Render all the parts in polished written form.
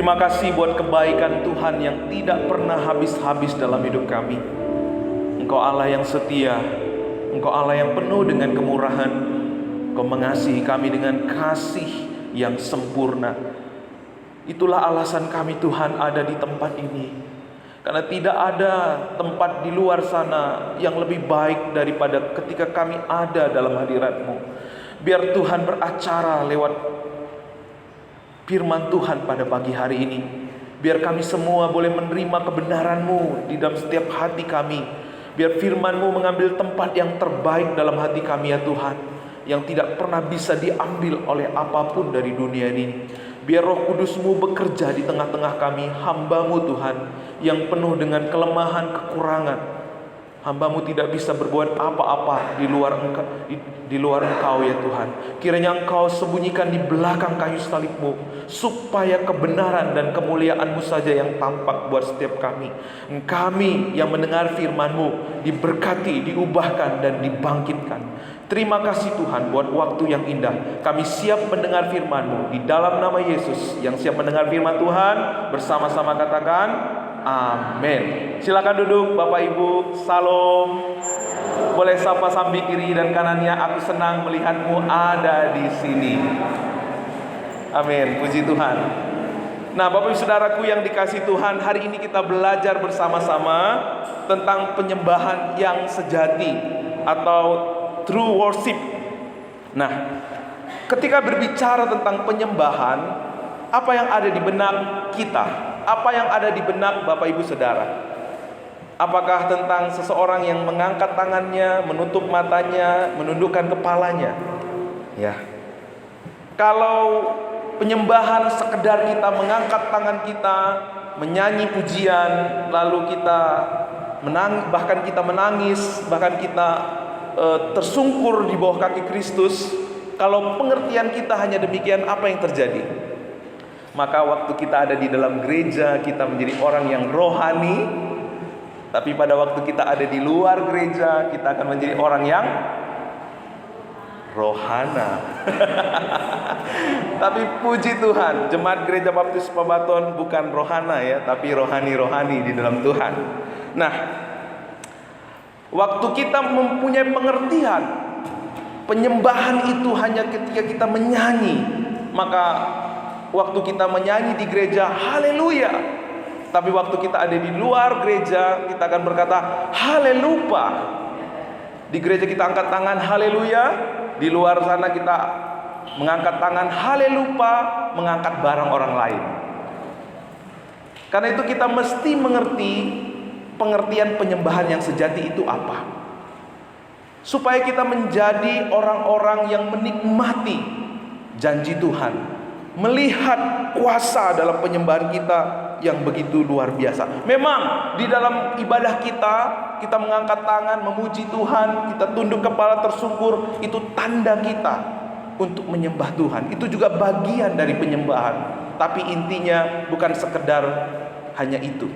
Terima kasih buat kebaikan Tuhan yang tidak pernah habis-habis dalam hidup kami. Engkau Allah yang setia, Engkau Allah yang penuh dengan kemurahan. Engkau mengasihi kami dengan kasih yang sempurna. Itulah alasan kami Tuhan ada di tempat ini. Karena tidak ada tempat di luar sana yang lebih baik daripada ketika kami ada dalam hadirat-Mu. Biar Tuhan beracara lewat firman Tuhan pada pagi hari ini. Biar kami semua boleh menerima kebenaran-Mu di dalam setiap hati kami. Biar firman-Mu mengambil tempat yang terbaik dalam hati kami ya Tuhan, yang tidak pernah bisa diambil oleh apapun dari dunia ini. Biar Roh Kudus-Mu bekerja di tengah-tengah kami, hamba-Mu Tuhan, yang penuh dengan kelemahan, kekurangan. Hamba-Mu tidak bisa berbuat apa-apa di luar Engkau ya Tuhan. Kiranya Engkau sembunyikan di belakang kayu salib-Mu, supaya kebenaran dan kemuliaan-Mu saja yang tampak buat setiap kami. Kami yang mendengar firman-Mu diberkati, diubahkan dan dibangkitkan. Terima kasih Tuhan buat waktu yang indah. Kami siap mendengar firman-Mu di dalam nama Yesus. Yang siap mendengar firman Tuhan bersama-sama katakan amin. Silakan duduk Bapak Ibu. Salam. Boleh sapa samping kiri dan kanannya. Aku senang melihatmu ada di sini. Amin. Puji Tuhan. Nah, Bapak Ibu Saudaraku yang dikasihi Tuhan, hari ini kita belajar bersama-sama tentang penyembahan yang sejati atau true worship. Nah, ketika berbicara tentang penyembahan, apa yang ada di benak kita? Apa yang ada di benak Bapak Ibu Saudara? Apakah tentang seseorang yang mengangkat tangannya, menutup matanya, menundukkan kepalanya? Ya. Kalau penyembahan sekedar kita mengangkat tangan kita, menyanyi pujian, lalu kita bahkan kita menangis, bahkan kita tersungkur di bawah kaki Kristus. Kalau pengertian kita hanya demikian, apa yang terjadi? Maka waktu kita ada di dalam gereja, kita menjadi orang yang rohani. Tapi pada waktu kita ada di luar gereja, kita akan menjadi orang yang rohana. Tapi puji Tuhan, Jemaat Gereja Baptis Pembaton bukan rohana ya, tapi rohani-rohani di dalam Tuhan. Nah, waktu kita mempunyai pengertian penyembahan itu hanya ketika kita menyanyi, maka waktu kita menyanyi di gereja haleluya. Tapi waktu kita ada di luar gereja, kita akan berkata haleluya. Di gereja kita angkat tangan haleluya, di luar sana kita mengangkat tangan haleluya, mengangkat barang orang lain. Karena itu kita mesti mengerti pengertian penyembahan yang sejati itu apa, supaya kita menjadi orang-orang yang menikmati janji Tuhan, melihat kuasa dalam penyembahan kita yang begitu luar biasa. Memang di dalam ibadah kita mengangkat tangan, memuji Tuhan, kita tunduk kepala tersungkur, itu tanda kita untuk menyembah Tuhan. Itu juga bagian dari penyembahan. Tapi intinya bukan sekedar hanya itu.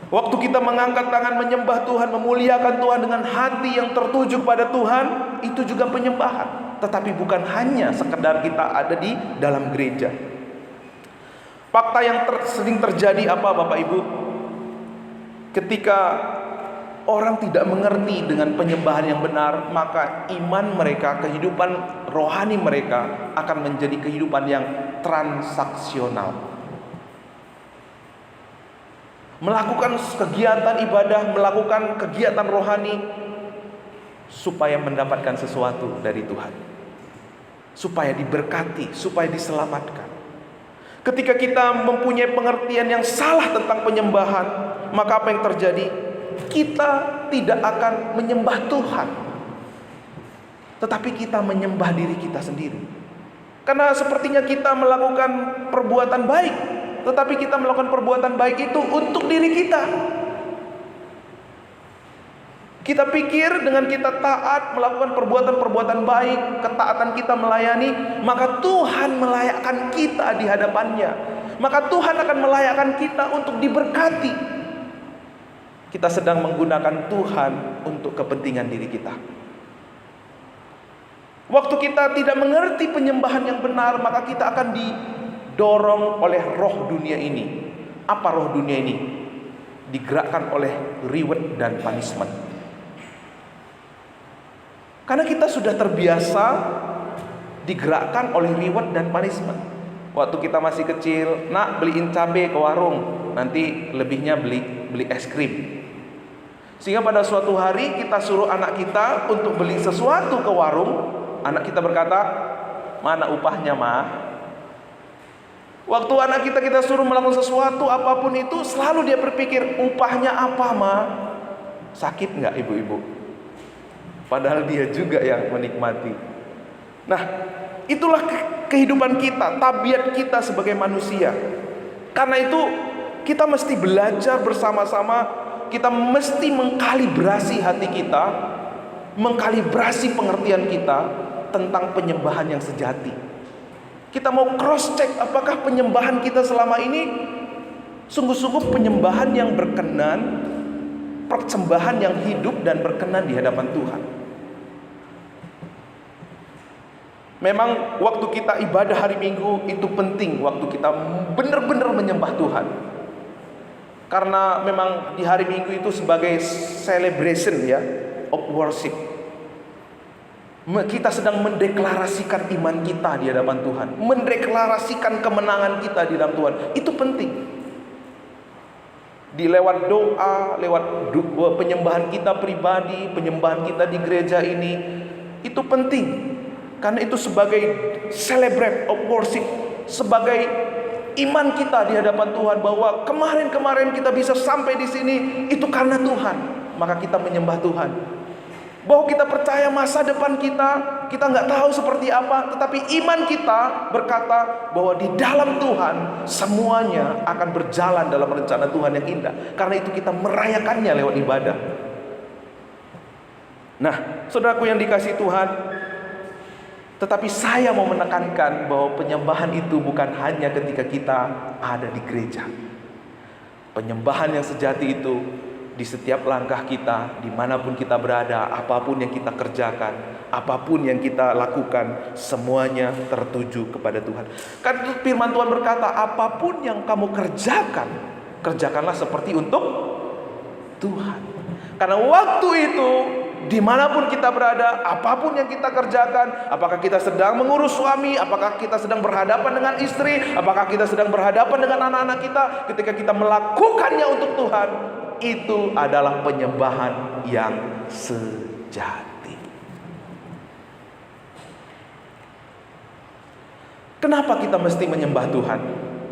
Waktu kita mengangkat tangan menyembah Tuhan, memuliakan Tuhan dengan hati yang tertuju pada Tuhan, itu juga penyembahan. Tetapi bukan hanya sekedar kita ada di dalam gereja. Fakta yang sering terjadi apa Bapak Ibu? Ketika orang tidak mengerti dengan penyembahan yang benar, maka iman mereka, kehidupan rohani mereka akan menjadi kehidupan yang transaksional. Melakukan kegiatan ibadah, melakukan kegiatan rohani supaya mendapatkan sesuatu dari Tuhan, supaya diberkati, supaya diselamatkan. Ketika kita mempunyai pengertian yang salah tentang penyembahan, maka apa yang terjadi? Kita tidak akan menyembah Tuhan, tetapi kita menyembah diri kita sendiri. Karena sepertinya kita melakukan perbuatan baik, tetapi kita melakukan perbuatan baik itu untuk diri kita. Kita pikir dengan kita taat, melakukan perbuatan-perbuatan baik, ketaatan kita melayani, maka Tuhan melayakkan kita di hadapannya. Maka Tuhan akan melayakkan kita untuk diberkati. Kita sedang menggunakan Tuhan untuk kepentingan diri kita. Waktu kita tidak mengerti penyembahan yang benar, maka kita akan didorong oleh roh dunia ini. Apa roh dunia ini? Digerakkan oleh reward dan punishment. Karena kita sudah terbiasa digerakkan oleh reward dan punishment. Waktu kita masih kecil, nak beliin cabai ke warung, nanti lebihnya beli es krim. Sehingga pada suatu hari kita suruh anak kita untuk beli sesuatu ke warung, anak kita berkata, mana upahnya mah? Waktu anak kita suruh melakukan sesuatu apapun itu, selalu dia berpikir, upahnya apa mah? Sakit nggak ibu-ibu? Padahal dia juga yang menikmati. Nah, itulah kehidupan kita, tabiat kita sebagai manusia. Karena itu kita mesti belajar bersama-sama, kita mesti mengkalibrasi hati kita, mengkalibrasi pengertian kita tentang penyembahan yang sejati. Kita mau cross check apakah penyembahan kita selama ini sungguh-sungguh penyembahan yang berkenan, persembahan yang hidup dan berkenan di hadapan Tuhan. Memang waktu kita ibadah hari Minggu itu penting, waktu kita benar-benar menyembah Tuhan. Karena memang di hari Minggu itu sebagai celebration ya, of worship. Kita sedang mendeklarasikan iman kita di hadapan Tuhan, mendeklarasikan kemenangan kita di dalam Tuhan. Itu penting. Di lewat doa, lewat penyembahan kita pribadi, penyembahan kita di gereja ini, itu penting. Karena itu sebagai celebrate of worship, sebagai iman kita di hadapan Tuhan bahwa kemarin kita bisa sampai di sini itu karena Tuhan. Maka kita menyembah Tuhan. Bahwa kita percaya masa depan kita nggak tahu seperti apa, tetapi iman kita berkata bahwa di dalam Tuhan semuanya akan berjalan dalam rencana Tuhan yang indah. Karena itu kita merayakannya lewat ibadah. Nah, saudaraku yang dikasihi Tuhan, tetapi saya mau menekankan bahwa penyembahan itu bukan hanya ketika kita ada di gereja. Penyembahan yang sejati itu di setiap langkah kita, dimanapun kita berada, apapun yang kita kerjakan, apapun yang kita lakukan, semuanya tertuju kepada Tuhan. Karena firman Tuhan berkata, apapun yang kamu kerjakan, kerjakanlah seperti untuk Tuhan. Karena waktu itu, dimanapun kita berada, apapun yang kita kerjakan, apakah kita sedang mengurus suami, apakah kita sedang berhadapan dengan istri, apakah kita sedang berhadapan dengan anak-anak kita, ketika kita melakukannya untuk Tuhan, itu adalah penyembahan yang sejati. Kenapa kita mesti menyembah Tuhan?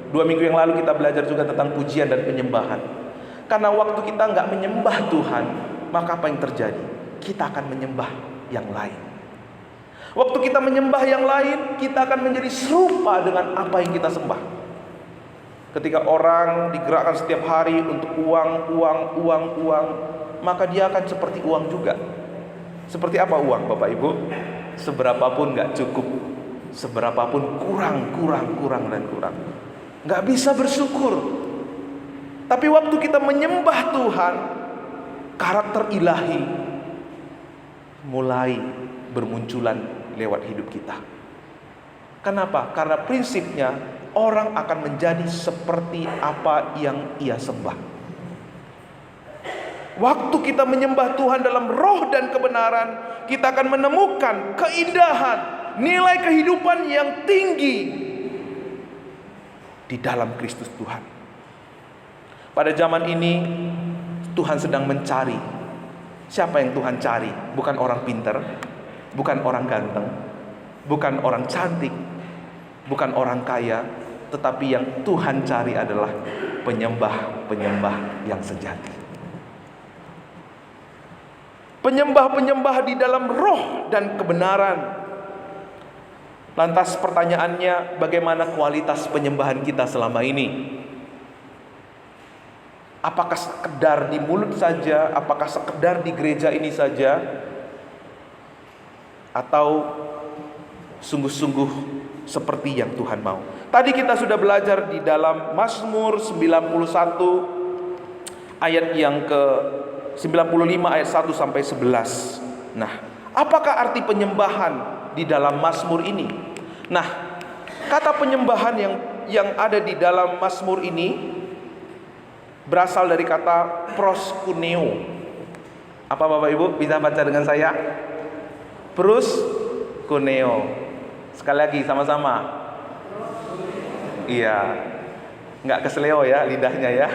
2 minggu yang lalu kita belajar juga tentang pujian dan penyembahan. Karena waktu kita nggak menyembah Tuhan, maka apa yang terjadi? Kita akan menyembah yang lain. Waktu kita menyembah yang lain, kita akan menjadi serupa dengan apa yang kita sembah. Ketika orang digerakkan setiap hari untuk uang, maka dia akan seperti uang juga. Seperti apa uang, Bapak Ibu? Seberapapun gak cukup, seberapapun kurang. Gak bisa bersyukur. Tapi waktu kita menyembah Tuhan, karakter ilahi mulai bermunculan lewat hidup kita. Kenapa? Karena prinsipnya orang akan menjadi seperti apa yang ia sembah. Waktu kita menyembah Tuhan dalam roh dan kebenaran, kita akan menemukan keindahan, nilai kehidupan yang tinggi di dalam Kristus Tuhan. Pada zaman ini Tuhan sedang mencari. Siapa yang Tuhan cari? Bukan orang pintar, bukan orang ganteng, bukan orang cantik, bukan orang kaya, tetapi yang Tuhan cari adalah penyembah-penyembah yang sejati. Penyembah-penyembah di dalam roh dan kebenaran. Lantas pertanyaannya, bagaimana kualitas penyembahan kita selama ini? Apakah sekedar di mulut saja? Apakah sekedar di gereja ini saja? Atau sungguh-sungguh seperti yang Tuhan mau? Tadi kita sudah belajar di dalam Mazmur 91 ayat yang ke 95 ayat 1 sampai 11. Nah, apakah arti penyembahan di dalam Mazmur ini. Nah, kata penyembahan yang ada di dalam Mazmur ini berasal dari kata proskuneo. Apa Bapak Ibu bisa baca dengan saya? Proskuneo. Sekali lagi sama-sama. Iya, nggak kesleo ya lidahnya ya.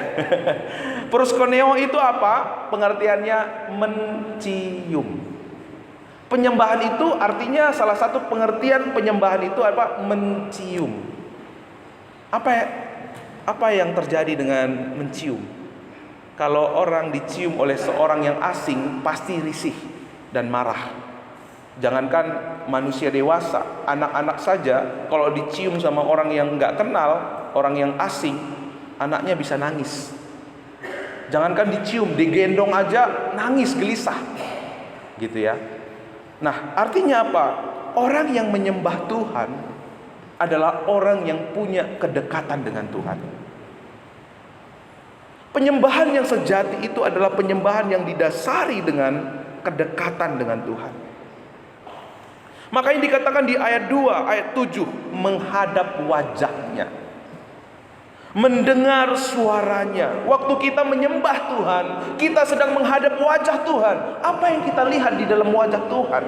Proskuneo itu apa? Pengertiannya mencium. Penyembahan itu artinya, salah satu pengertian penyembahan itu apa? Mencium. Apa yang terjadi dengan mencium? Kalau orang dicium oleh seorang yang asing, pasti risih dan marah. Jangankan manusia dewasa, anak-anak saja kalau dicium sama orang yang nggak kenal, orang yang asing, anaknya bisa nangis. Jangankan dicium, digendong aja nangis gelisah, gitu ya. Nah, artinya apa? Orang yang menyembah Tuhan adalah orang yang punya kedekatan dengan Tuhan. Penyembahan yang sejati itu adalah penyembahan yang didasari dengan kedekatan dengan Tuhan. Makanya dikatakan di ayat 2, ayat 7, menghadap wajahnya, mendengar suaranya. Waktu kita menyembah Tuhan, kita sedang menghadap wajah Tuhan. Apa yang kita lihat di dalam wajah Tuhan?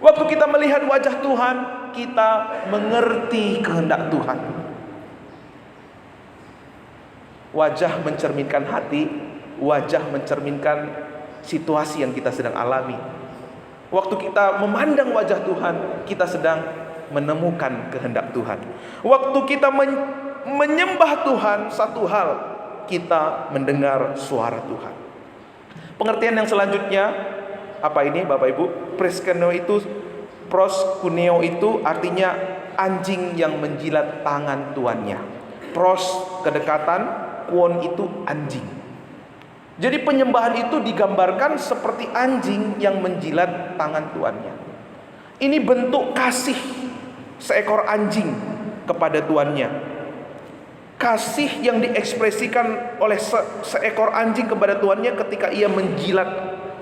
Waktu kita melihat wajah Tuhan, kita mengerti kehendak Tuhan. Wajah mencerminkan hati, wajah mencerminkan situasi yang kita sedang alami. Waktu kita memandang wajah Tuhan, kita sedang menemukan kehendak Tuhan. Waktu kita menyembah Tuhan, satu hal, kita mendengar suara Tuhan. Pengertian yang selanjutnya apa ini Bapak Ibu? Proskuneo itu artinya anjing yang menjilat tangan tuannya. Pros kedekatan, kuon itu anjing. Jadi penyembahan itu digambarkan seperti anjing yang menjilat tangan tuannya. Ini bentuk kasih seekor anjing kepada tuannya. Kasih yang diekspresikan oleh seekor anjing kepada tuannya ketika ia menjilat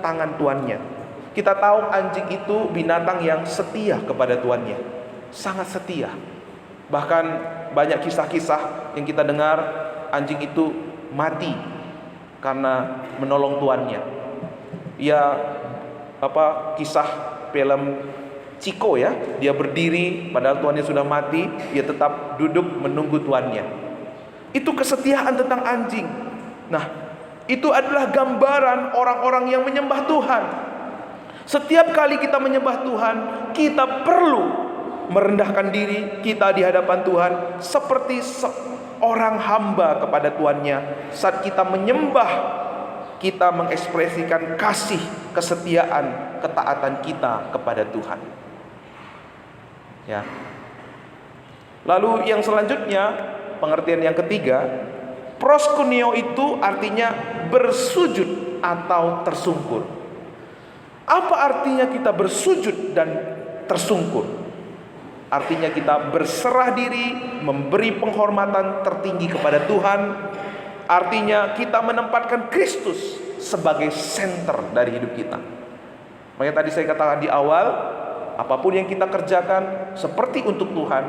tangan tuannya. Kita tahu anjing itu binatang yang setia kepada tuannya, sangat setia. Bahkan banyak kisah-kisah yang kita dengar, anjing itu mati karena menolong tuannya. Kisah film Chico ya, dia berdiri padahal tuannya sudah mati, dia tetap duduk menunggu tuannya. Itu kesetiaan tentang anjing. Nah, itu adalah gambaran orang-orang yang menyembah Tuhan. Setiap kali kita menyembah Tuhan, kita perlu merendahkan diri kita di hadapan Tuhan seperti seorang hamba kepada tuannya. Saat kita menyembah, kita mengekspresikan kasih, kesetiaan, ketaatan kita kepada Tuhan. Ya. Lalu yang selanjutnya, pengertian yang ketiga, proskuneo itu artinya bersujud atau tersungkur. Apa artinya kita bersujud dan tersungkur? Artinya kita berserah diri, memberi penghormatan tertinggi kepada Tuhan. Artinya kita menempatkan Kristus sebagai senter dari hidup kita. Makanya tadi saya katakan di awal, apapun yang kita kerjakan seperti untuk Tuhan,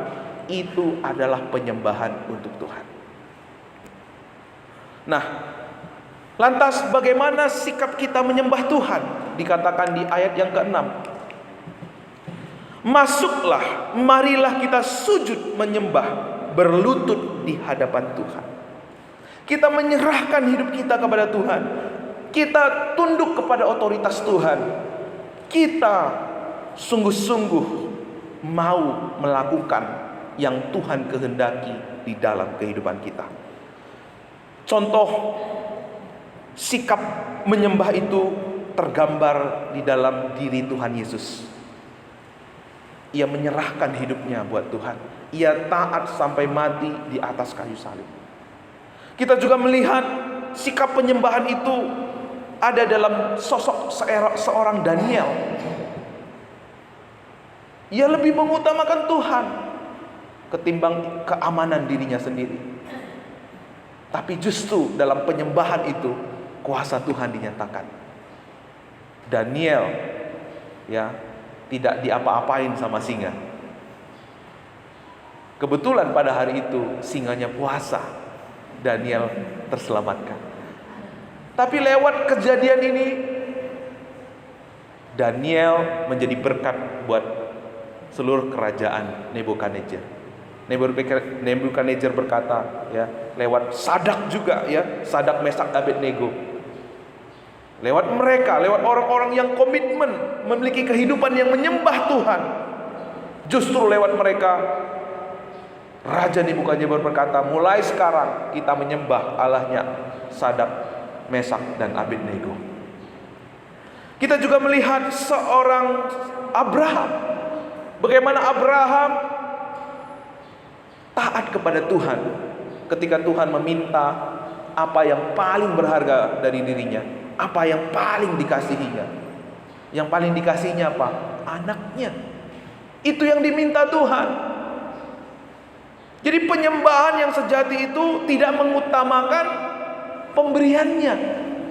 itu adalah penyembahan untuk Tuhan. Nah, lantas bagaimana sikap kita menyembah Tuhan? Dikatakan di ayat yang ke-6. Masuklah, marilah kita sujud menyembah, berlutut di hadapan Tuhan. Kita menyerahkan hidup kita kepada Tuhan. Kita tunduk kepada otoritas Tuhan. Kita sungguh-sungguh mau melakukan yang Tuhan kehendaki di dalam kehidupan kita. Contoh sikap menyembah itu tergambar di dalam diri Tuhan Yesus. Ia menyerahkan hidupnya buat Tuhan. Ia taat sampai mati di atas kayu salib. Kita juga melihat sikap penyembahan itu ada dalam sosok seorang Daniel. Ia lebih mengutamakan Tuhan ketimbang keamanan dirinya sendiri. Tapi justru dalam penyembahan itu kuasa Tuhan dinyatakan. Daniel ya tidak diapa-apain sama singa. Kebetulan pada hari itu singanya puasa, Daniel terselamatkan. Tapi lewat kejadian ini, Daniel menjadi berkat buat seluruh kerajaan Nebukadnezar. Nebukadnezar berkata, ya, lewat Sadak juga, ya, Sadak, Mesak, Abednego. Lewat mereka, lewat orang-orang yang komitmen memiliki kehidupan yang menyembah Tuhan. Justru lewat mereka, Raja Nebukadnezar berkata, mulai sekarang kita menyembah Allahnya Sadak, Mesak, dan Abednego. Kita juga melihat seorang Abraham. Bagaimana Abraham taat kepada Tuhan ketika Tuhan meminta apa yang paling berharga dari dirinya, apa yang paling dikasihinya. Yang paling dikasihinya apa? Anaknya. Itu yang diminta Tuhan. Jadi penyembahan yang sejati itu tidak mengutamakan pemberiannya,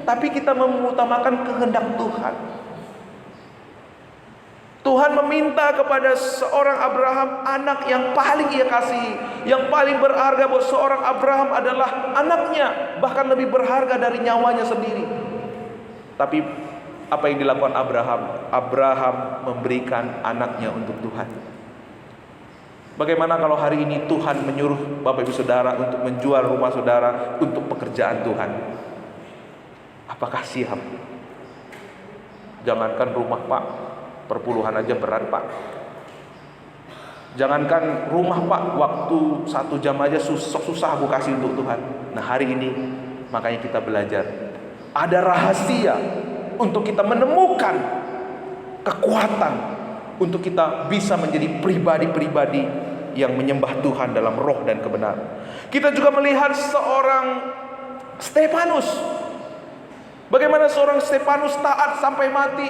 tapi kita mengutamakan kehendak Tuhan. Tuhan meminta kepada seorang Abraham anak yang paling ia kasihi, yang paling berharga buat seorang Abraham adalah anaknya, bahkan lebih berharga dari nyawanya sendiri. Tapi apa yang dilakukan Abraham? Abraham memberikan anaknya untuk Tuhan. Bagaimana kalau hari ini Tuhan menyuruh Bapak Ibu Saudara untuk menjual rumah saudara untuk pekerjaan Tuhan? Apakah siap? Jangankan rumah, Pak, perpuluhan aja berat, Pak. Jangankan rumah, Pak, waktu 1 jam aja susah aku kasih untuk Tuhan. Nah, hari ini makanya kita belajar. Ada rahasia untuk kita menemukan kekuatan untuk kita bisa menjadi pribadi-pribadi yang menyembah Tuhan dalam roh dan kebenaran. Kita juga melihat seorang Stefanus. Bagaimana seorang Stefanus taat sampai mati.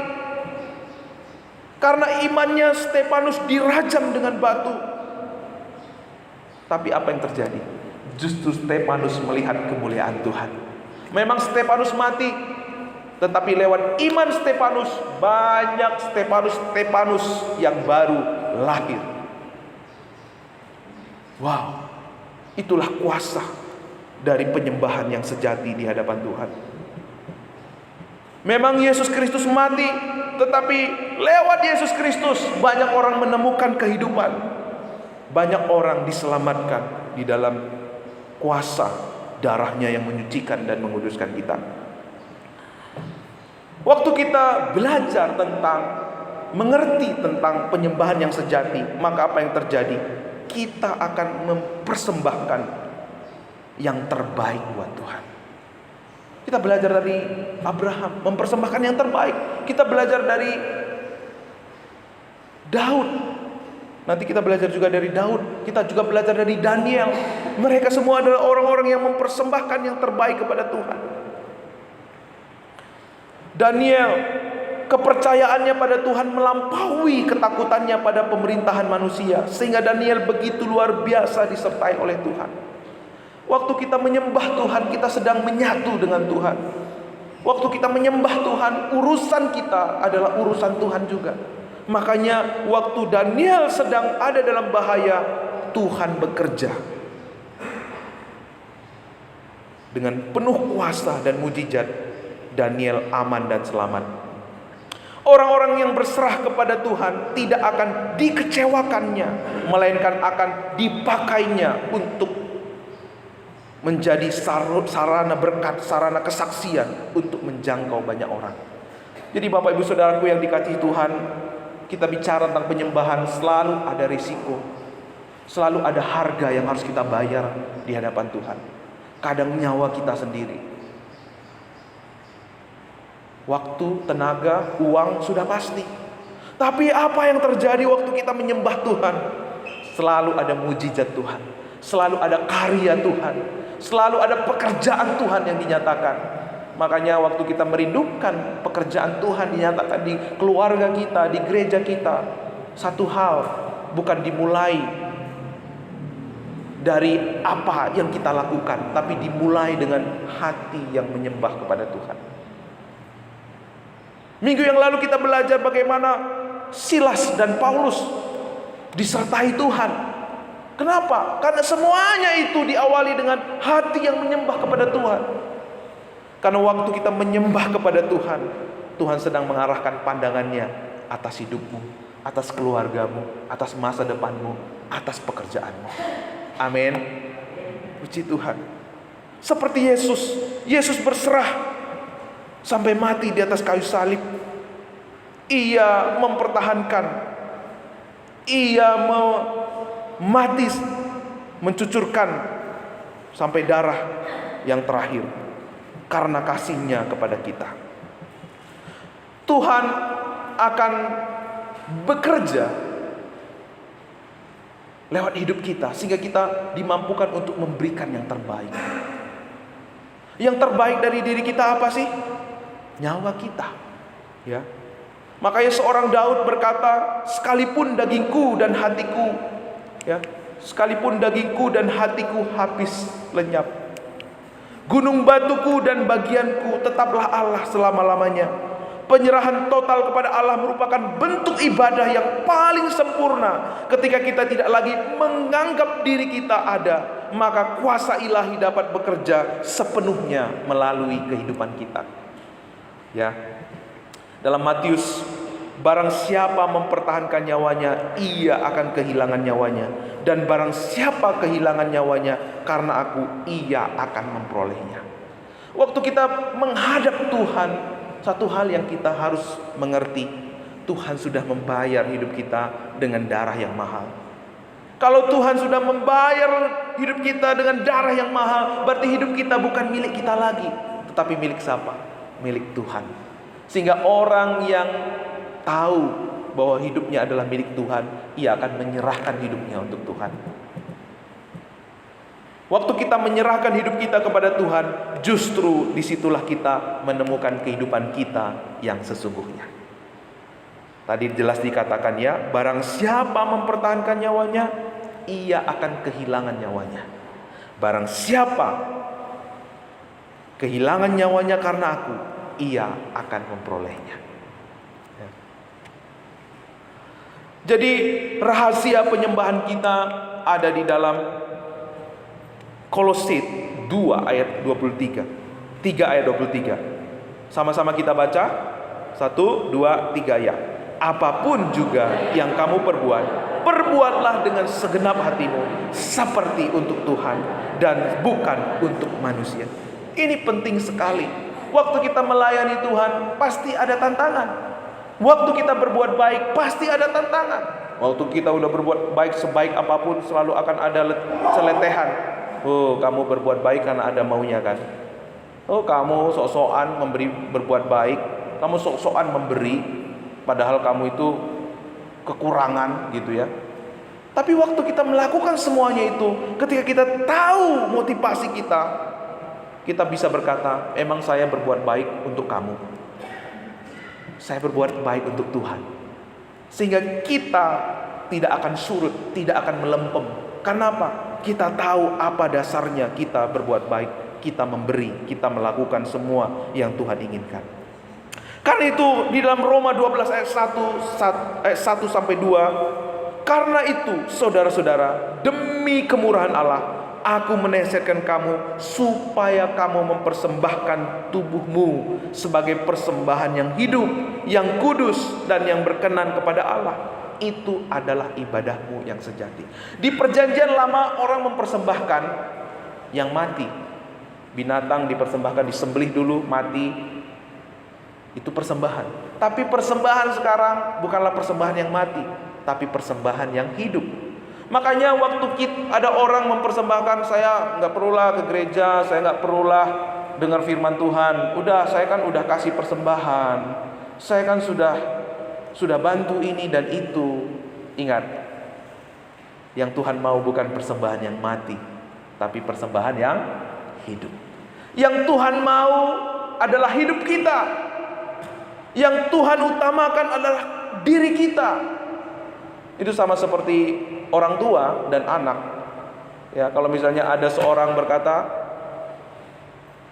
Karena imannya Stefanus dirajam dengan batu. Tapi apa yang terjadi? Justru Stefanus melihat kemuliaan Tuhan. Memang Stefanus mati, tetapi lewat iman Stefanus, banyak Stefanus yang baru lahir. Wow, itulah kuasa dari penyembahan yang sejati di hadapan Tuhan. Memang Yesus Kristus mati, tetapi lewat Yesus Kristus banyak orang menemukan kehidupan. Banyak orang diselamatkan di dalam kuasa darahnya yang menyucikan dan menguduskan kita. Waktu kita belajar tentang, mengerti tentang penyembahan yang sejati, maka apa yang terjadi? Kita akan mempersembahkan yang terbaik buat Tuhan. Kita belajar dari Abraham, mempersembahkan yang terbaik. Kita belajar dari Daud. Nanti kita belajar juga dari Daud. Kita juga belajar dari Daniel. Mereka semua adalah orang-orang yang mempersembahkan yang terbaik kepada Tuhan. Daniel, kepercayaannya pada Tuhan melampaui ketakutannya pada pemerintahan manusia, sehingga Daniel begitu luar biasa disertai oleh Tuhan. Waktu kita menyembah Tuhan, kita sedang menyatu dengan Tuhan. Waktu kita menyembah Tuhan, urusan kita adalah urusan Tuhan juga. Makanya waktu Daniel sedang ada dalam bahaya, Tuhan bekerja dengan penuh kuasa dan mujizat. Daniel aman dan selamat. Orang-orang yang berserah kepada Tuhan tidak akan dikecewakannya, melainkan akan dipakainya untuk menjadi sarana berkat, sarana kesaksian untuk menjangkau banyak orang. Jadi Bapak Ibu Saudaraku yang dikasihi Tuhan, kita bicara tentang penyembahan, selalu ada risiko, selalu ada harga yang harus kita bayar di hadapan Tuhan. Kadang nyawa kita sendiri. Waktu, tenaga, uang sudah pasti. Tapi apa yang terjadi waktu kita menyembah Tuhan? Selalu ada mujizat Tuhan, selalu ada karya Tuhan, selalu ada pekerjaan Tuhan yang dinyatakan. Makanya waktu kita merindukan pekerjaan Tuhan dinyatakan di keluarga kita, di gereja kita, satu hal, bukan dimulai dari apa yang kita lakukan, tapi dimulai dengan hati yang menyembah kepada Tuhan. Minggu yang lalu kita belajar bagaimana Silas dan Paulus disertai Tuhan. Kenapa? Karena semuanya itu diawali dengan hati yang menyembah kepada Tuhan. Karena waktu kita menyembah kepada Tuhan, Tuhan sedang mengarahkan pandangannya atas hidupmu, atas keluargamu, atas masa depanmu, atas pekerjaanmu. Amin. Puji Tuhan. Seperti Yesus berserah sampai mati di atas kayu salib. Ia mempertahankan, ia mati mencucurkan sampai darah yang terakhir karena kasihnya kepada kita. Tuhan akan bekerja lewat hidup kita sehingga kita dimampukan untuk memberikan yang terbaik. Yang terbaik dari diri kita apa sih? Nyawa kita. Ya. Makanya seorang Daud berkata, sekalipun dagingku dan hatiku, ya, sekalipun dagingku dan hatiku habis lenyap, gunung batuku dan bagianku tetaplah Allah selama-lamanya. Penyerahan total kepada Allah merupakan bentuk ibadah yang paling sempurna. Ketika kita tidak lagi menganggap diri kita ada, maka kuasa ilahi dapat bekerja sepenuhnya melalui kehidupan kita. Ya. Dalam Matius, barang siapa mempertahankan nyawanya, ia akan kehilangan nyawanya. Dan barang siapa kehilangan nyawanya karena aku, ia akan memperolehnya. Waktu kita menghadap Tuhan, satu hal yang kita harus mengerti, Tuhan sudah membayar hidup kita dengan darah yang mahal. Kalau Tuhan sudah membayar hidup kita dengan darah yang mahal, berarti hidup kita bukan milik kita lagi, tetapi milik siapa? Milik Tuhan. Sehingga orang yang tahu bahwa hidupnya adalah milik Tuhan, ia akan menyerahkan hidupnya untuk Tuhan. Waktu kita menyerahkan hidup kita kepada Tuhan, justru disitulah kita menemukan kehidupan kita yang sesungguhnya. Tadi jelas dikatakan ya, barang siapa mempertahankan nyawanya, ia akan kehilangan nyawanya. Barang siapa kehilangan nyawanya karena aku, ia akan memperolehnya. Jadi rahasia penyembahan kita ada di dalam Kolose 2 ayat 23. 3 ayat 23. Sama-sama kita baca. 1, 2, 3 ya. Apapun juga yang kamu perbuat, perbuatlah dengan segenap hatimu seperti untuk Tuhan dan bukan untuk manusia. Ini penting sekali. Waktu kita melayani Tuhan, pasti ada tantangan. Waktu kita berbuat baik, pasti ada tantangan. Waktu kita udah berbuat baik sebaik apapun, selalu akan ada seletehan. Oh, kamu berbuat baik karena ada maunya kan? Oh, kamu sok-sokan berbuat baik, kamu sok-sokan memberi, padahal kamu itu kekurangan gitu ya. Tapi waktu kita melakukan semuanya itu, ketika kita tahu motivasi kita bisa berkata, emang saya berbuat baik untuk kamu. Saya berbuat baik untuk Tuhan. Sehingga kita tidak akan surut, tidak akan melempem. Kenapa? Kita tahu apa dasarnya kita berbuat baik, kita memberi, kita melakukan semua yang Tuhan inginkan. Karena itu di dalam Roma 12 ayat 1 sampai 2, karena itu saudara-saudara, demi kemurahan Allah, aku menesetkan kamu supaya kamu mempersembahkan tubuhmu sebagai persembahan yang hidup, yang kudus dan yang berkenan kepada Allah. Itu adalah ibadahmu yang sejati. Di perjanjian lama orang mempersembahkan yang mati. Binatang dipersembahkan, disembelih dulu, mati. Itu persembahan. Tapi persembahan sekarang bukanlah persembahan yang mati, tapi persembahan yang hidup. Makanya waktu ada orang mempersembahkan, saya nggak perulah ke gereja, saya nggak perulah dengar firman Tuhan. Saya kan udah kasih persembahan. Saya kan sudah bantu ini dan itu. Ingat, yang Tuhan mau bukan persembahan yang mati, tapi persembahan yang hidup. Yang Tuhan mau adalah hidup kita. Yang Tuhan utamakan adalah diri kita. Itu sama seperti orang tua dan anak. Ya, kalau misalnya ada seorang berkata,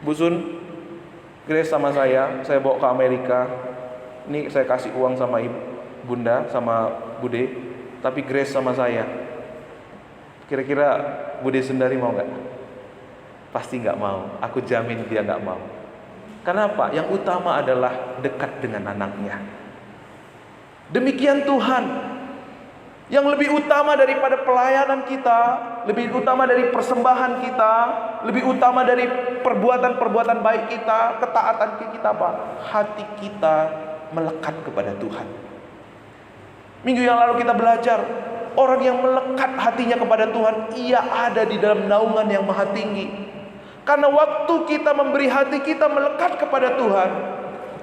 Bu Sun, Grace sama saya bawa ke Amerika. Ini saya kasih uang sama ibu Bunda sama Bude, tapi Grace sama saya. Kira-kira Bude Sundari mau nggak? Pasti nggak mau. Aku jamin dia nggak mau. Kenapa? Yang utama adalah dekat dengan anaknya. Demikian Tuhan. Yang lebih utama daripada pelayanan kita, lebih utama dari persembahan kita, lebih utama dari perbuatan-perbuatan baik kita, ketaatan kita apa? Hati kita melekat kepada Tuhan. Minggu yang lalu kita belajar, orang yang melekat hatinya kepada Tuhan, ia ada di dalam naungan yang maha tinggi. Karena waktu kita memberi hati kita melekat kepada Tuhan,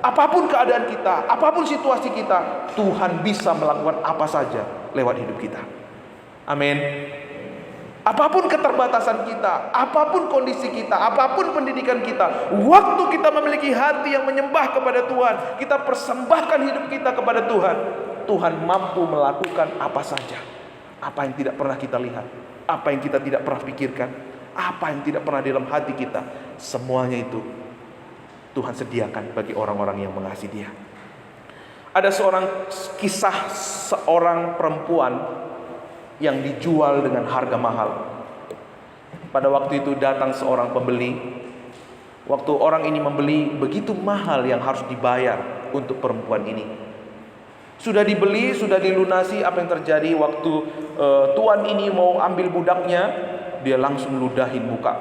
apapun keadaan kita, apapun situasi kita, Tuhan bisa melakukan apa saja lewat hidup kita. Amin. Apapun keterbatasan kita, apapun kondisi kita, apapun pendidikan kita, waktu kita memiliki hati yang menyembah kepada Tuhan, kita persembahkan hidup kita kepada Tuhan, Tuhan mampu melakukan apa saja. Apa yang tidak pernah kita lihat, apa yang kita tidak pernah pikirkan, apa yang tidak pernah di dalam hati kita, semuanya itu Tuhan sediakan bagi orang-orang yang mengasihi Dia. Ada kisah seorang perempuan yang dijual dengan harga mahal. Pada waktu itu datang seorang pembeli. Waktu orang ini membeli, begitu mahal yang harus dibayar untuk perempuan ini. Sudah dibeli, sudah dilunasi. Apa yang terjadi waktu tuan ini mau ambil budaknya, dia langsung ludahin muka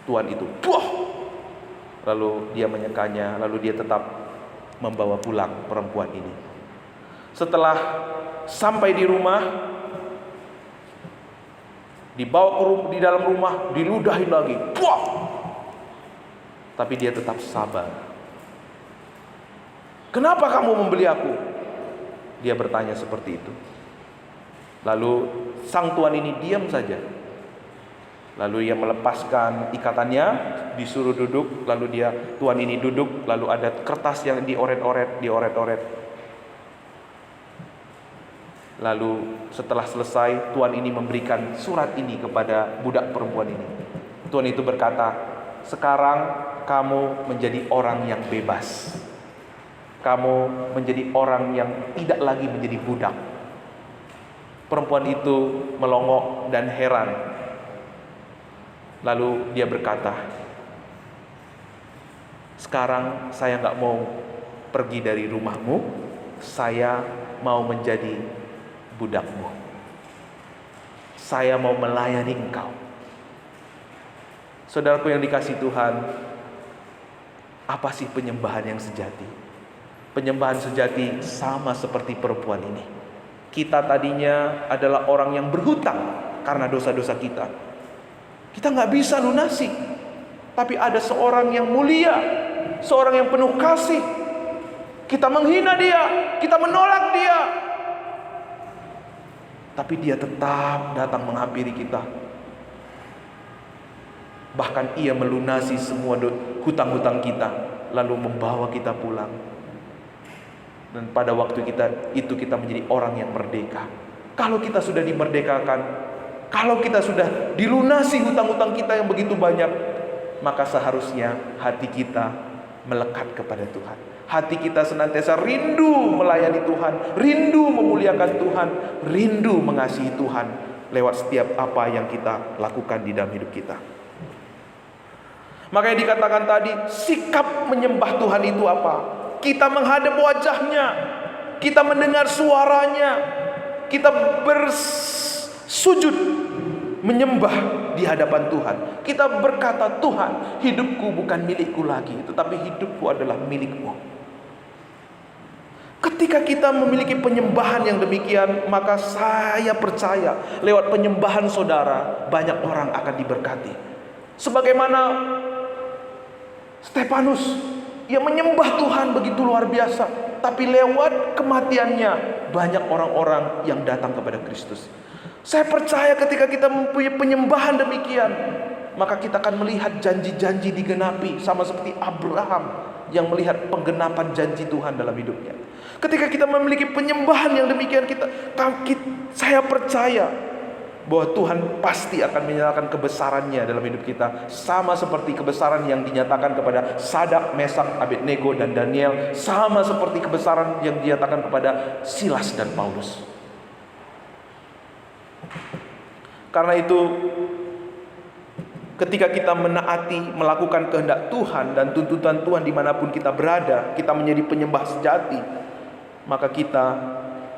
tuan itu. Buah! Lalu dia menyekanya, lalu dia tetap membawa pulang perempuan ini. Setelah sampai di rumah, dibawa di dalam rumah, diludahin lagi. Buah! Tapi dia tetap sabar. Kenapa kamu membeli aku? Dia bertanya seperti itu. Lalu sang tuan ini diam saja. Lalu ia melepaskan ikatannya, disuruh duduk, lalu tuan ini duduk, lalu ada kertas yang dioret-oret. Lalu setelah selesai, tuan ini memberikan surat ini kepada budak perempuan ini. Tuan itu berkata, sekarang kamu menjadi orang yang bebas. Kamu menjadi orang yang tidak lagi menjadi budak. Perempuan itu melongok dan heran. Lalu dia berkata, sekarang saya gak mau pergi dari rumahmu, saya mau menjadi budakmu. Saya mau melayani engkau. Saudaraku yang dikasihi Tuhan, apa sih penyembahan yang sejati? Penyembahan sejati sama seperti perempuan ini. Kita tadinya adalah orang yang berhutang karena dosa-dosa kita. Kita gak bisa lunasi. Tapi ada seorang yang mulia, seorang yang penuh kasih. Kita menghina dia, kita menolak dia, tapi dia tetap datang menghampiri kita. Bahkan ia melunasi semua hutang-hutang kita, lalu membawa kita pulang. Dan pada waktu kita menjadi orang yang merdeka. Kalau kita sudah dimerdekakan, kalau kita sudah dilunasi hutang-hutang kita yang begitu banyak, maka seharusnya hati kita melekat kepada Tuhan. Hati kita senantiasa rindu melayani Tuhan, rindu memuliakan Tuhan, rindu mengasihi Tuhan lewat setiap apa yang kita lakukan di dalam hidup kita. Makanya dikatakan tadi, sikap menyembah Tuhan itu apa? Kita menghadap wajahnya, kita mendengar suaranya, kita bersujud menyembah di hadapan Tuhan. Kita berkata, Tuhan, hidupku bukan milikku lagi, tetapi hidupku adalah milikmu. Ketika kita memiliki penyembahan yang demikian, maka saya percaya lewat penyembahan saudara, banyak orang akan diberkati. Sebagaimana Stefanus, ia menyembah Tuhan begitu luar biasa, tapi lewat kematiannya banyak orang-orang yang datang kepada Kristus. Saya percaya ketika kita mempunyai penyembahan demikian, maka kita akan melihat janji-janji digenapi, sama seperti Abraham yang melihat penggenapan janji Tuhan dalam hidupnya. Ketika kita memiliki penyembahan yang demikian, saya percaya bahwa Tuhan pasti akan menyatakan kebesarannya dalam hidup kita, sama seperti kebesaran yang dinyatakan kepada Sadak, Mesak, Abednego dan Daniel, sama seperti kebesaran yang dinyatakan kepada Silas dan Paulus. Karena itu, ketika kita menaati, melakukan kehendak Tuhan dan tuntutan Tuhan dimanapun kita berada, kita menjadi penyembah sejati, maka kita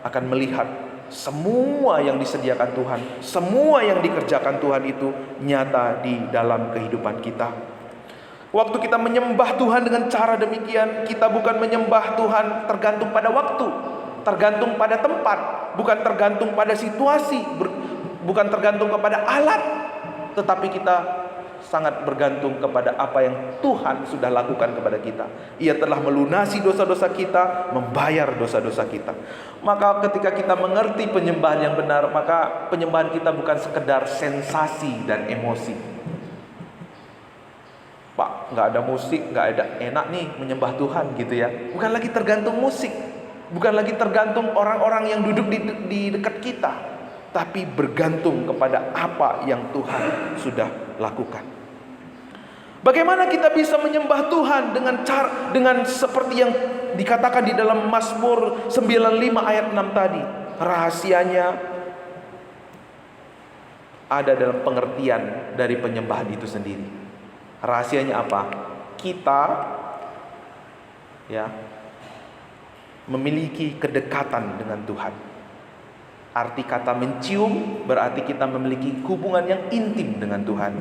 akan melihat semua yang disediakan Tuhan, semua yang dikerjakan Tuhan itu nyata di dalam kehidupan kita. Waktu kita menyembah Tuhan dengan cara demikian, kita bukan menyembah Tuhan tergantung pada waktu, tergantung pada tempat, bukan tergantung pada situasi, bukan tergantung kepada alat, tetapi kita sangat bergantung kepada apa yang Tuhan sudah lakukan kepada kita. Ia telah melunasi dosa-dosa kita, membayar dosa-dosa kita. Maka ketika kita mengerti penyembahan yang benar, maka penyembahan kita bukan sekedar sensasi dan emosi. Pak, nggak ada musik, nggak ada enak nih menyembah Tuhan gitu ya. Bukan lagi tergantung musik, bukan lagi tergantung orang-orang yang duduk di dekat kita, tapi bergantung kepada apa yang Tuhan sudah lakukan. Bagaimana kita bisa menyembah Tuhan dengan seperti yang dikatakan di dalam Mazmur 95 ayat 6 tadi? Rahasianya ada dalam pengertian dari penyembahan itu sendiri. Rahasianya apa? Kita memiliki kedekatan dengan Tuhan. Arti kata mencium berarti kita memiliki hubungan yang intim dengan Tuhan.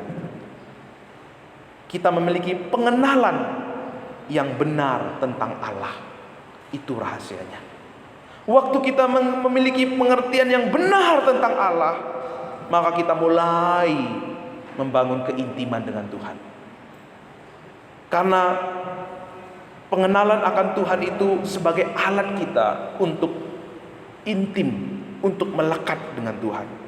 Kita memiliki pengenalan yang benar tentang Allah. Itu rahasianya. Waktu kita memiliki pengertian yang benar tentang Allah, maka kita mulai membangun keintiman dengan Tuhan. Karena pengenalan akan Tuhan itu sebagai alat kita untuk intim, untuk melekat dengan Tuhan.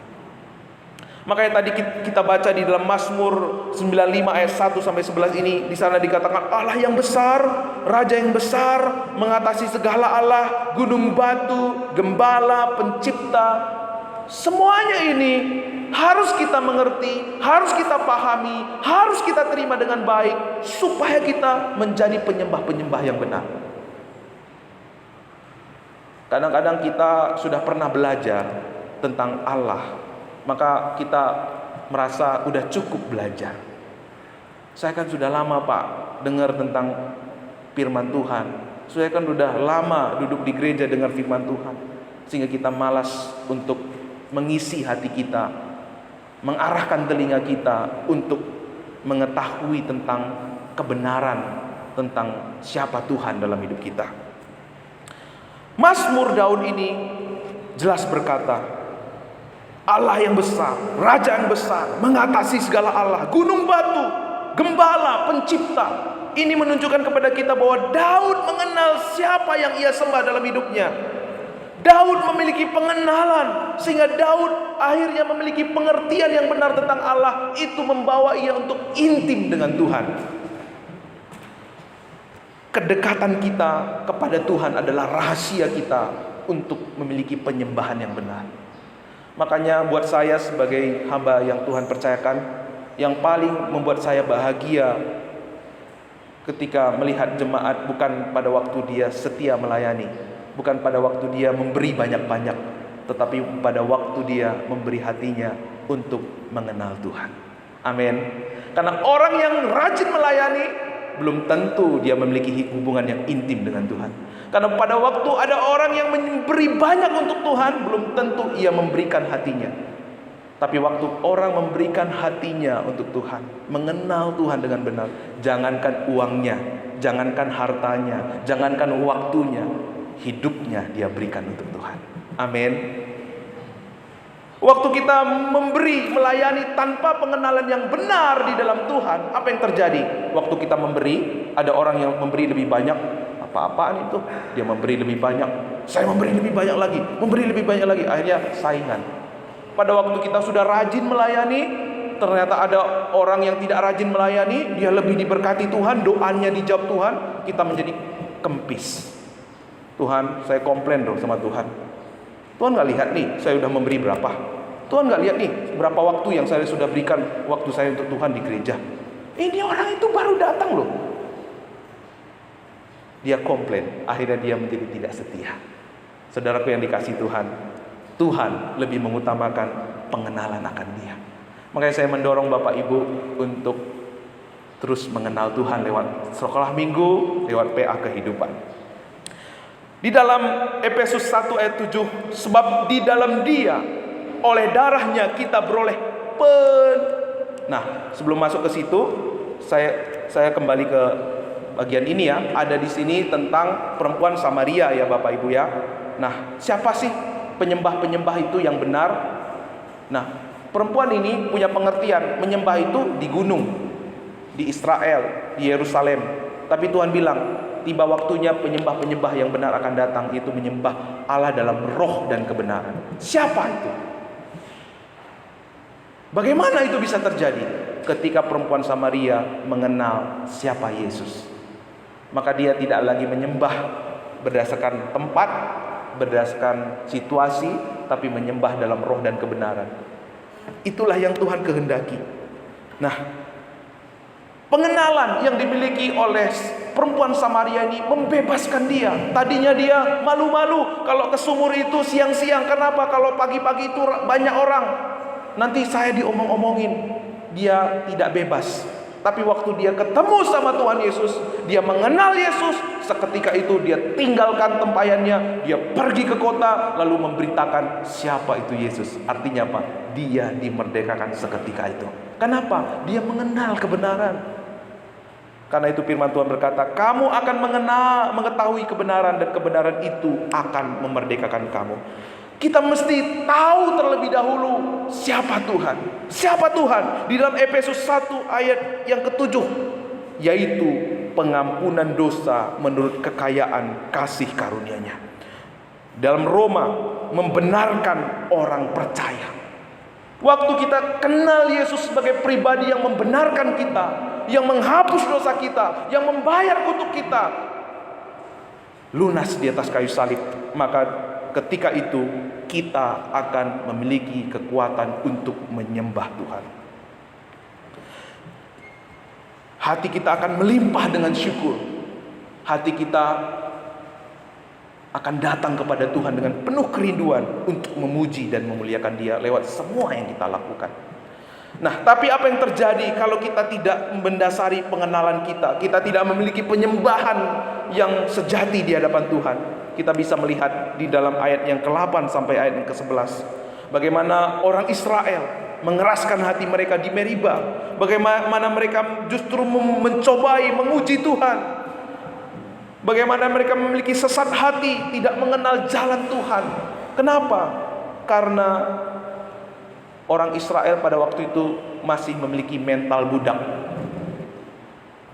Makanya tadi kita baca di dalam Mazmur 95 ayat 1 sampai 11 ini, di sana dikatakan Allah yang besar, Raja yang besar, mengatasi segala Allah, gunung batu, gembala, pencipta. Semuanya ini harus kita mengerti, harus kita pahami, harus kita terima dengan baik supaya kita menjadi penyembah-penyembah yang benar. Kadang-kadang kita sudah pernah belajar tentang Allah, maka kita merasa udah cukup belajar. Saya kan sudah lama Pak dengar tentang firman Tuhan. Saya kan udah lama duduk di gereja dengar firman Tuhan. Sehingga kita malas untuk mengisi hati kita, mengarahkan telinga kita untuk mengetahui tentang kebenaran, tentang siapa Tuhan dalam hidup kita. Mazmur Daud ini jelas berkata, Allah yang besar, Raja yang besar, mengatasi segala Allah, gunung batu, gembala, pencipta. Ini menunjukkan kepada kita bahwa Daud mengenal siapa yang ia sembah dalam hidupnya. Daud memiliki pengenalan, sehingga Daud akhirnya memiliki pengertian yang benar tentang Allah. Itu membawa ia untuk intim dengan Tuhan. Kedekatan kita kepada Tuhan adalah rahasia kita untuk memiliki penyembahan yang benar. Makanya buat saya sebagai hamba yang Tuhan percayakan, yang paling membuat saya bahagia ketika melihat jemaat bukan pada waktu dia setia melayani, bukan pada waktu dia memberi banyak-banyak, tetapi pada waktu dia memberi hatinya untuk mengenal Tuhan. Amin. Karena orang yang rajin melayani belum tentu dia memiliki hubungan yang intim dengan Tuhan. Karena pada waktu ada orang yang memberi banyak untuk Tuhan, belum tentu ia memberikan hatinya. Tapi waktu orang memberikan hatinya untuk Tuhan, mengenal Tuhan dengan benar, jangankan uangnya, jangankan hartanya, jangankan waktunya, hidupnya dia berikan untuk Tuhan. Amin. Waktu kita memberi, melayani tanpa pengenalan yang benar di dalam Tuhan, apa yang terjadi? Waktu kita memberi, ada orang yang memberi lebih banyak. Apa-apaan itu? Dia memberi lebih banyak. Saya memberi lebih banyak lagi, memberi lebih banyak lagi. Akhirnya saingan. Pada waktu kita sudah rajin melayani, ternyata ada orang yang tidak rajin melayani, dia lebih diberkati Tuhan, doanya dijawab Tuhan, kita menjadi kempis. Tuhan, saya komplain dong sama Tuhan. Tuhan gak lihat nih, saya udah memberi berapa? Tuhan nggak lihat nih berapa waktu yang saya sudah berikan waktu saya untuk Tuhan di gereja. Ini orang itu baru datang loh. Dia komplain, akhirnya dia menjadi tidak setia. Saudaraku yang dikasih Tuhan, Tuhan lebih mengutamakan pengenalan akan Dia. Makanya saya mendorong Bapak Ibu untuk terus mengenal Tuhan lewat sekolah minggu, lewat PA kehidupan. Di dalam Efesus 1 ayat 7, sebab di dalam Dia oleh darahnya kita beroleh Nah, sebelum masuk ke situ, saya kembali ke bagian ini ya. Ada di sini tentang perempuan Samaria ya Bapak Ibu ya. Nah, siapa sih penyembah-penyembah itu yang benar? Nah, perempuan ini punya pengertian menyembah itu di gunung, di Israel, di Yerusalem. Tapi Tuhan bilang, tiba waktunya penyembah-penyembah yang benar akan datang, itu menyembah Allah dalam roh dan kebenaran. Siapa itu? Bagaimana itu bisa terjadi? Ketika perempuan Samaria mengenal siapa Yesus, maka dia tidak lagi menyembah berdasarkan tempat, berdasarkan situasi, tapi menyembah dalam roh dan kebenaran. Itulah yang Tuhan kehendaki. Nah, pengenalan yang dimiliki oleh perempuan Samaria ini membebaskan dia. Tadinya dia malu-malu kalau ke sumur itu siang-siang. Kenapa? Kalau pagi-pagi itu banyak orang, nanti saya diomong-omongin. Dia tidak bebas. Tapi waktu dia ketemu sama Tuhan Yesus, dia mengenal Yesus, seketika itu dia tinggalkan tempayannya, dia pergi ke kota, lalu memberitakan siapa itu Yesus. Artinya apa? Dia dimerdekakan seketika itu. Kenapa? Dia mengenal kebenaran. Karena itu firman Tuhan berkata, kamu akan mengetahui kebenaran, dan kebenaran itu akan memerdekakan kamu. Kita mesti tahu terlebih dahulu siapa Tuhan. Siapa Tuhan? Di dalam Efesus 1 ayat yang ke-7, yaitu pengampunan dosa menurut kekayaan kasih karunia-Nya. Dalam Roma, membenarkan orang percaya. Waktu kita kenal Yesus sebagai pribadi yang membenarkan kita, yang menghapus dosa kita, yang membayar kutuk kita, lunas di atas kayu salib, maka ketika itu kita akan memiliki kekuatan untuk menyembah Tuhan. Hati kita akan melimpah dengan syukur. Hati kita akan datang kepada Tuhan dengan penuh kerinduan untuk memuji dan memuliakan Dia lewat semua yang kita lakukan. Nah, tapi apa yang terjadi kalau kita tidak mendasari pengenalan kita? Kita tidak memiliki penyembahan yang sejati di hadapan Tuhan. Kita bisa melihat di dalam ayat yang ke-8 sampai ayat yang ke-11, bagaimana orang Israel mengeraskan hati mereka di Meriba. Bagaimana mereka justru mencobai menguji Tuhan. Bagaimana mereka memiliki sesat hati, tidak mengenal jalan Tuhan. Kenapa? Karena orang Israel pada waktu itu masih memiliki mental budak.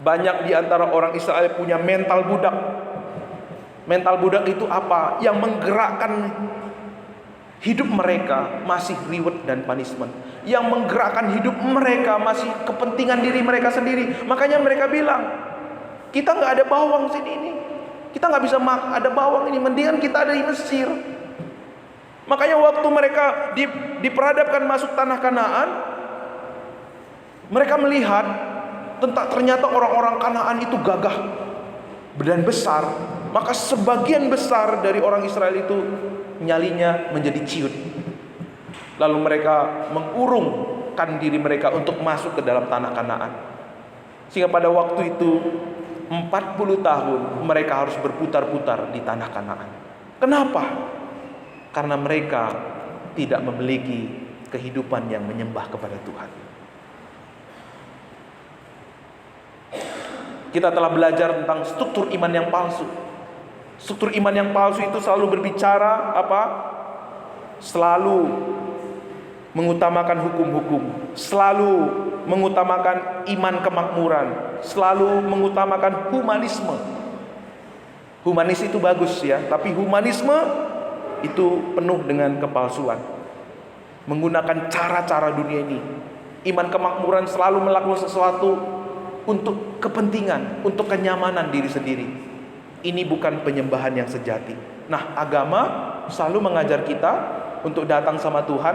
Banyak di antara orang Israel punya mental budak. Mental budak itu apa? Yang menggerakkan hidup mereka masih reward dan punishment. Yang menggerakkan hidup mereka masih kepentingan diri mereka sendiri. Makanya mereka bilang, kita nggak ada bawang sini ini. Kita nggak bisa ada bawang ini. Mendingan kita ada di Mesir. Makanya waktu mereka diperhadapkan masuk tanah Kanaan, mereka melihat ternyata orang-orang Kanaan itu gagah dan besar. Maka sebagian besar dari orang Israel itu nyalinya menjadi ciut. Lalu mereka mengurungkan diri mereka untuk masuk ke dalam tanah Kanaan. Sehingga pada waktu itu 40 tahun mereka harus berputar-putar di tanah Kanaan. Kenapa? Karena mereka tidak memiliki kehidupan yang menyembah kepada Tuhan. Kita telah belajar tentang struktur iman yang palsu. Struktur iman yang palsu itu selalu berbicara apa? Selalu mengutamakan hukum-hukum, selalu mengutamakan iman kemakmuran, selalu mengutamakan humanisme. Humanis itu bagus ya, tapi humanisme itu penuh dengan kepalsuan. Menggunakan cara-cara dunia ini. Iman kemakmuran selalu melakukan sesuatu untuk kepentingan, untuk kenyamanan diri sendiri. Ini bukan penyembahan yang sejati. Nah, agama selalu mengajar kita untuk datang sama Tuhan,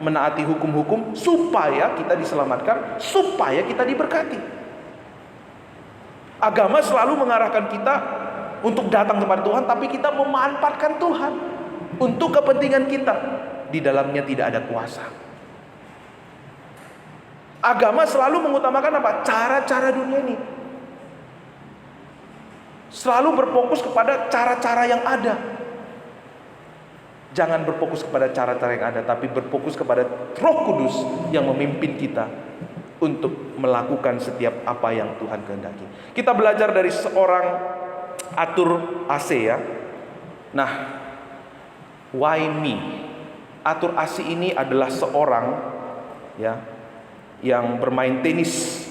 menaati hukum-hukum supaya kita diselamatkan, supaya kita diberkati. Agama selalu mengarahkan kita untuk datang kepada Tuhan, tapi kita memanfaatkan Tuhan untuk kepentingan kita. Di dalamnya tidak ada kuasa. Agama selalu mengutamakan apa? Cara-cara dunia ini. Selalu berfokus kepada cara-cara yang ada. Jangan berfokus kepada cara-cara yang ada, tapi berfokus kepada Roh Kudus yang memimpin kita untuk melakukan setiap apa yang Tuhan kehendaki. Kita belajar dari seorang Arthur Ashe ya. Nah, why me? Arthur Ashe ini adalah seorang ya yang bermain tenis.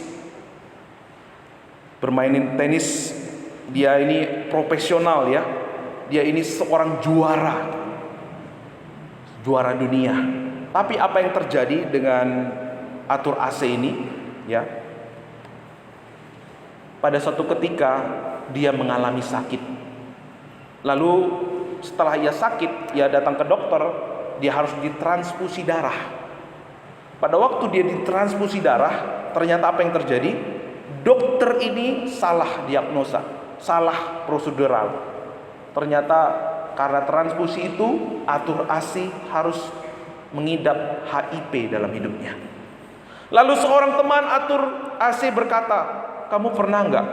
Bermain tenis, dia ini profesional ya. Dia ini seorang juara dunia. Tapi apa yang terjadi dengan Arthur Ashe ini ya? Pada suatu ketika dia mengalami sakit. Lalu setelah ia sakit, ia datang ke dokter, dia harus ditransfusi darah. Pada waktu dia ditransfusi darah, ternyata apa yang terjadi? Dokter ini salah diagnosa, salah prosedural. Ternyata karena transfusi itu, Arthur Ashe harus mengidap HIV dalam hidupnya. Lalu seorang teman Arthur Ashe berkata, kamu pernah enggak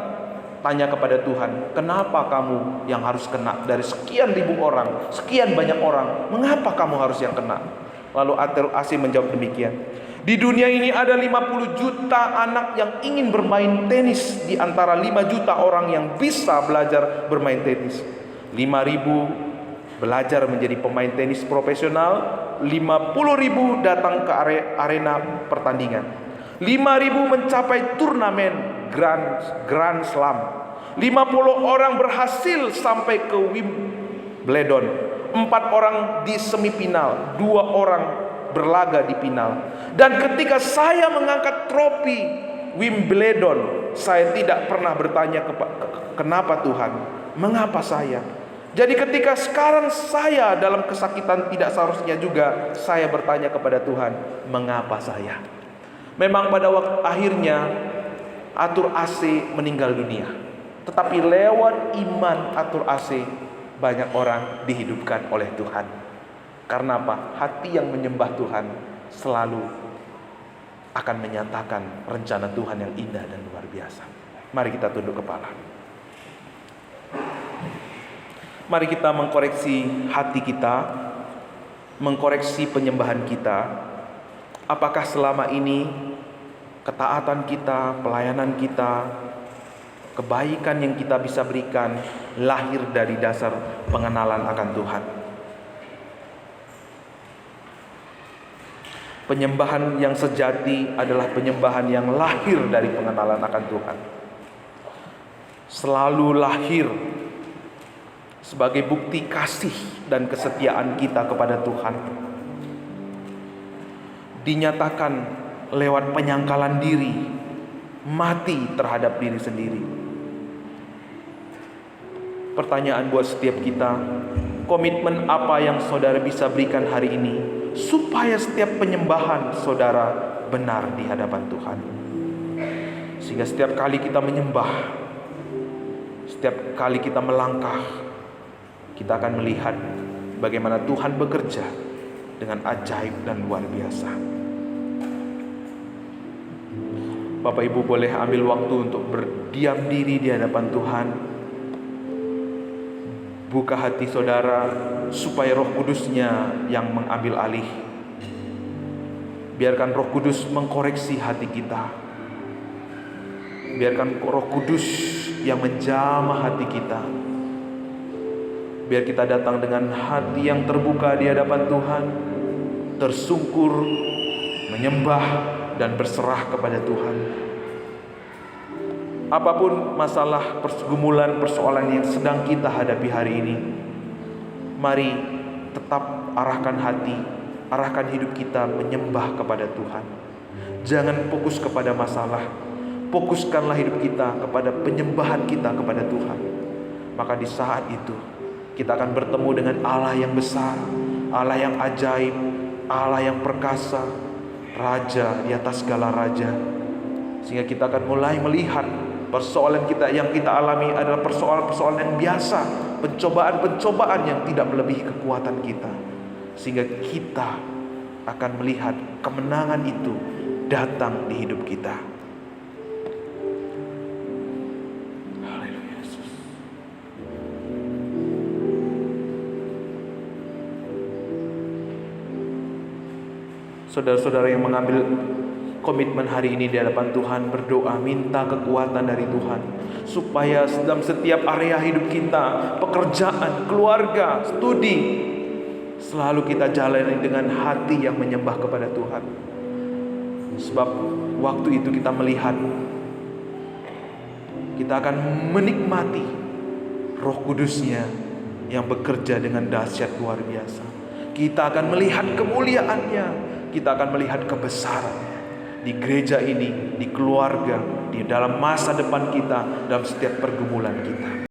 tanya kepada Tuhan, kenapa kamu yang harus kena? Dari sekian ribu orang, sekian banyak orang, mengapa kamu harus yang kena? Lalu Arthur Ashe menjawab demikian, di dunia ini ada 50 juta anak yang ingin bermain tenis, di antara 5 juta orang yang bisa belajar bermain tenis. 5.000 belajar menjadi pemain tenis profesional, 50.000 datang ke arena pertandingan, 5.000 mencapai turnamen Grand Slam, 50 orang berhasil sampai ke Wimbledon, 4 orang di semifinal, 2 orang berlaga di final. Dan ketika saya mengangkat trofi Wimbledon, saya tidak pernah bertanya kenapa Tuhan, mengapa saya? Jadi ketika sekarang saya dalam kesakitan, tidak seharusnya juga saya bertanya kepada Tuhan, mengapa saya? Memang pada waktu akhirnya Arthur Ashe meninggal dunia. Tetapi lewat iman Arthur Ashe, banyak orang dihidupkan oleh Tuhan. Karena apa? Hati yang menyembah Tuhan selalu akan menyatakan rencana Tuhan yang indah dan luar biasa. Mari kita tunduk kepala. Mari kita mengkoreksi hati kita, mengkoreksi penyembahan kita. Apakah selama ini ketaatan kita, pelayanan kita, kebaikan yang kita bisa berikan lahir dari dasar pengenalan akan Tuhan? Penyembahan yang sejati adalah penyembahan yang lahir dari pengenalan akan Tuhan. Selalu lahir sebagai bukti kasih dan kesetiaan kita kepada Tuhan. Dinyatakan lewat penyangkalan diri, mati terhadap diri sendiri. Pertanyaan buat setiap kita, komitmen apa yang saudara bisa berikan hari ini supaya setiap penyembahan saudara benar di hadapan Tuhan? Sehingga setiap kali kita menyembah, setiap kali kita melangkah, kita akan melihat bagaimana Tuhan bekerja dengan ajaib dan luar biasa. Bapak Ibu boleh ambil waktu untuk berdiam diri di hadapan Tuhan. Buka hati saudara supaya Roh Kudus-Nya yang mengambil alih. Biarkan Roh Kudus mengkoreksi hati kita. Biarkan Roh Kudus yang menjamah hati kita. Biar kita datang dengan hati yang terbuka di hadapan Tuhan, tersungkur, menyembah, dan berserah kepada Tuhan. Apapun masalah, pergumulan, persoalan yang sedang kita hadapi hari ini, mari tetap arahkan hati, arahkan hidup kita menyembah kepada Tuhan. Jangan fokus kepada masalah, fokuskanlah hidup kita kepada penyembahan kita kepada Tuhan. Maka di saat itu kita akan bertemu dengan Allah yang besar, Allah yang ajaib, Allah yang perkasa, Raja di atas segala raja. Sehingga kita akan mulai melihat persoalan kita yang kita alami adalah persoalan-persoalan yang biasa, pencobaan-pencobaan yang tidak melebihi kekuatan kita. Sehingga kita akan melihat kemenangan itu datang di hidup kita. Haleluya Yesus. Saudara-saudara yang mengambil komitmen hari ini di hadapan Tuhan, berdoa minta kekuatan dari Tuhan supaya dalam setiap area hidup kita, pekerjaan, keluarga, studi, selalu kita jalani dengan hati yang menyembah kepada Tuhan. Sebab waktu itu kita melihat, kita akan menikmati Roh Kudus-Nya yang bekerja dengan dahsyat luar biasa. Kita akan melihat kemuliaan-Nya, kita akan melihat kebesaran-Nya di gereja ini, di keluarga, di dalam masa depan kita, dalam setiap pergumulan kita.